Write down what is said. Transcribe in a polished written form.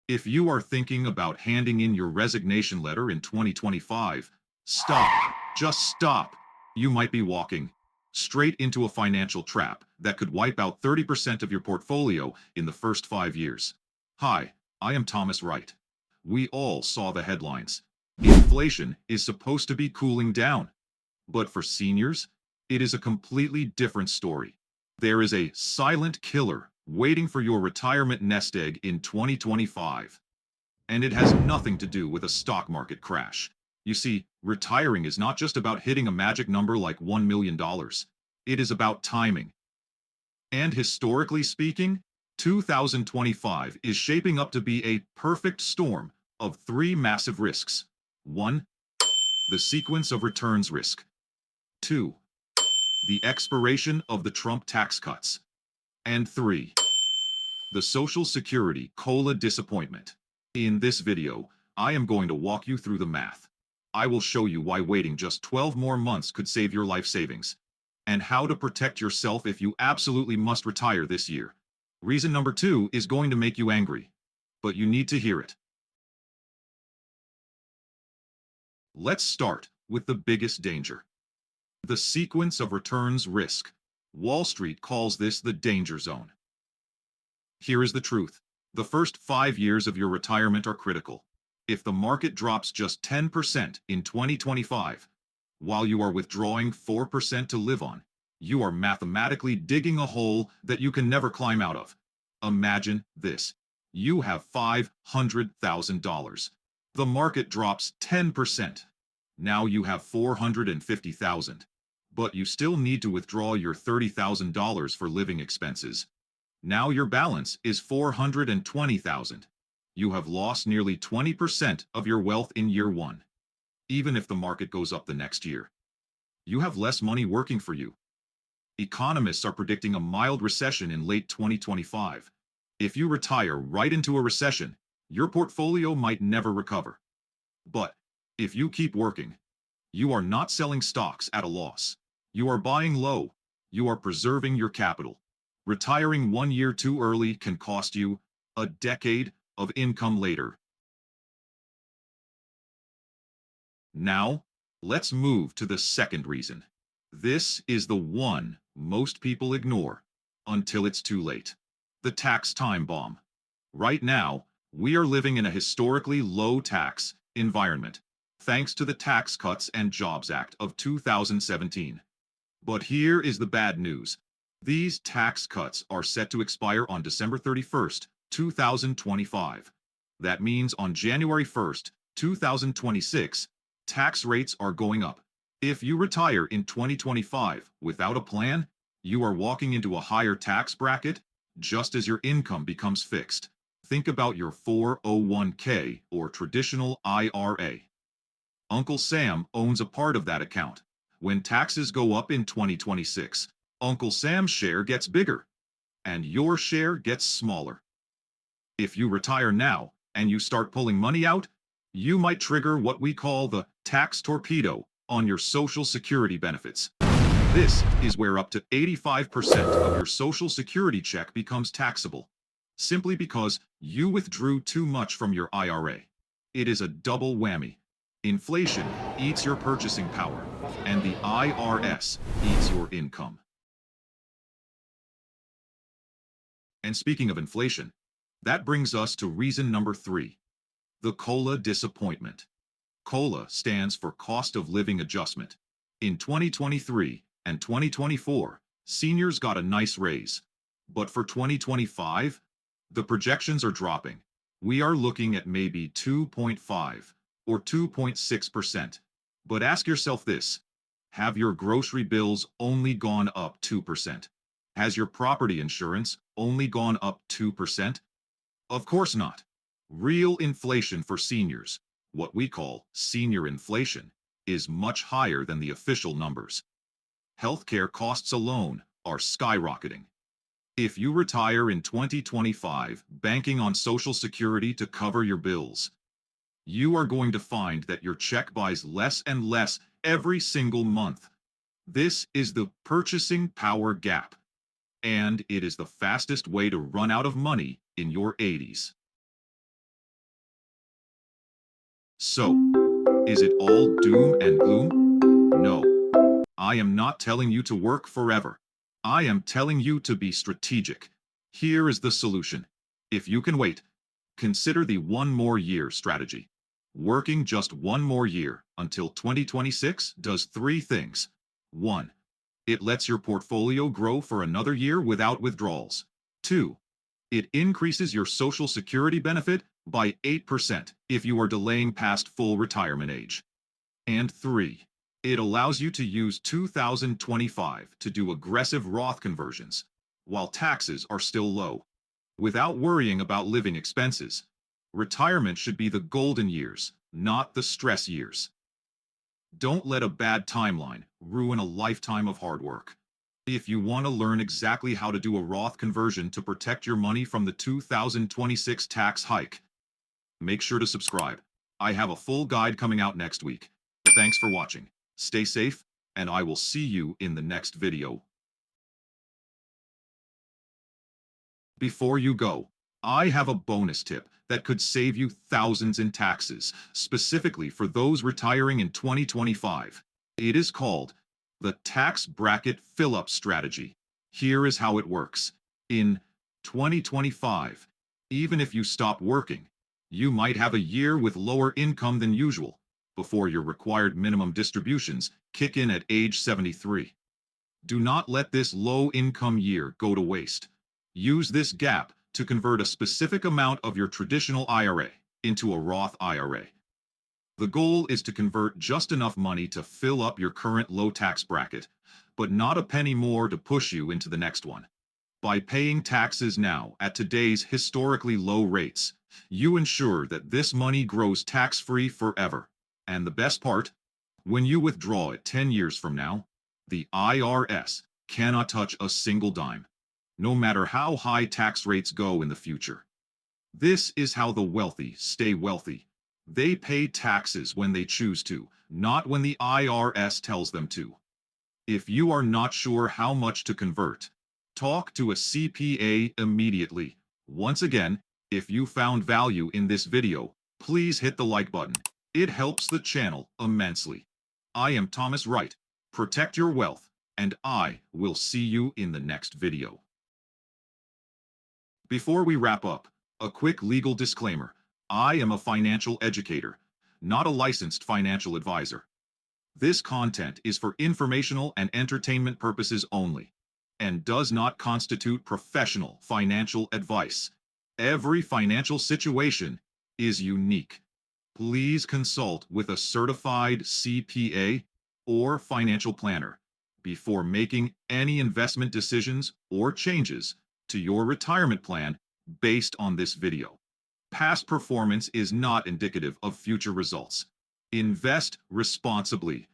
If you are thinking about handing in your resignation letter in 2025, stop. Just stop. You might be walking straight into a financial trap that could wipe out 30% of your portfolio in the first 5 years. Hi, I am Thomas Wright. We all saw the headlines. Inflation is supposed to be cooling down. But for seniors, it is a completely different story. There is a silent killer waiting for your retirement nest egg in 2025. And it has nothing to do with a stock market crash. You see, retiring is not just about hitting a magic number like $1 million. It is about timing. And historically speaking, 2025 is shaping up to be a perfect storm of three massive risks. 1. The sequence of returns risk. 2. The expiration of the Trump tax cuts. And 3. The Social Security COLA disappointment. In this video, I am going to walk you through the math. I will show you why waiting just 12 more months could save your life savings, and how to protect yourself if you absolutely must retire this year. Reason number 2 is going to make you angry, but you need to hear it. Let's start with the biggest danger. The sequence of returns risk. Wall Street calls this the danger zone. Here is the truth. The first 5 years of your retirement are critical. If the market drops just 10% in 2025, while you are withdrawing 4% to live on, you are mathematically digging a hole that you can never climb out of. Imagine this. You have $500,000. The market drops 10%. Now you have $450,000. But you still need to withdraw your $30,000 for living expenses. Now your balance is $420,000. You have lost nearly 20% of your wealth in year 1, even if the market goes up the next year. You have less money working for you. Economists are predicting a mild recession in late 2025. If you retire right into a recession, your portfolio might never recover. But if you keep working, you are not selling stocks at a loss. You are buying low. You are preserving your capital. Retiring 1 year too early can cost you a decade of income later. Now, let's move to the second reason. This is the one most people ignore until it's too late. The tax time bomb. Right now, we are living in a historically low tax environment, thanks to the Tax Cuts and Jobs Act of 2017. But here is the bad news. These tax cuts are set to expire on December 31st, 2025. That means on January 1st, 2026, tax rates are going up. If you retire in 2025 without a plan, you are walking into a higher tax bracket just as your income becomes fixed. Think about your 401k or traditional IRA. Uncle Sam owns a part of that account. When taxes go up in 2026, Uncle Sam's share gets bigger, and your share gets smaller. If you retire now and you start pulling money out, you might trigger what we call the tax torpedo on your Social Security benefits. This is where up to 85% of your Social Security check becomes taxable, simply because you withdrew too much from your IRA. It is a double whammy. Inflation eats your purchasing power, and the IRS eats your income. And speaking of inflation, that brings us to reason number 3, the COLA disappointment. COLA stands for Cost of Living Adjustment. In 2023 and 2024, seniors got a nice raise. But for 2025, the projections are dropping. We are looking at maybe 2.5 or 2.6%. But ask yourself this: have your grocery bills only gone up 2%? Has your property insurance only gone up 2%? Of course not. Real inflation for seniors, what we call senior inflation, is much higher than the official numbers. Healthcare costs alone are skyrocketing. If you retire in 2025 banking on Social Security to cover your bills, you are going to find that your check buys less and less every single month. This is the purchasing power gap, and it is the fastest way to run out of money in your 80s. So, is it all doom and gloom? No. I am not telling you to work forever. I am telling you to be strategic. Here is the solution. If you can wait, consider the one more year strategy. Working just one more year until 2026 does three things. 1. It lets your portfolio grow for another year without withdrawals. 2. It increases your Social Security benefit by 8% if you are delaying past full retirement age. And 3. It allows you to use 2025 to do aggressive Roth conversions, while taxes are still low, without worrying about living expenses. Retirement should be the golden years, not the stress years. Don't let a bad timeline ruin a lifetime of hard work. If you want to learn exactly how to do a Roth conversion to protect your money from the 2026 tax hike, make sure to subscribe. I have a full guide coming out next week. Thanks for watching. Stay safe, and I will see you in the next video. Before you go, I have a bonus tip that could save you thousands in taxes, specifically for those retiring in 2025. It is called the tax bracket fill-up strategy. Here is how it works. In 2025, even if you stop working, you might have a year with lower income than usual before your required minimum distributions kick in at age 73. Do not let this low-income year go to waste. Use this gap to convert a specific amount of your traditional IRA into a Roth IRA. The goal is to convert just enough money to fill up your current low tax bracket, but not a penny more to push you into the next one. By paying taxes now at today's historically low rates, you ensure that this money grows tax-free forever. And the best part, when you withdraw it 10 years from now, the IRS cannot touch a single dime, no matter how high tax rates go in the future. This is how the wealthy stay wealthy. They pay taxes when they choose to, not when the IRS tells them to. If you are not sure how much to convert, talk to a CPA immediately. Once again, if you found value in this video, please hit the like button. It helps the channel immensely. I am Thomas Wright. Protect your wealth, and I will see you in the next video. Before we wrap up, a quick legal disclaimer. I am a financial educator, not a licensed financial advisor. This content is for informational and entertainment purposes only, and does not constitute professional financial advice. Every financial situation is unique. Please consult with a certified CPA or financial planner before making any investment decisions or changes to your retirement plan based on this video. Past performance is not indicative of future results. Invest responsibly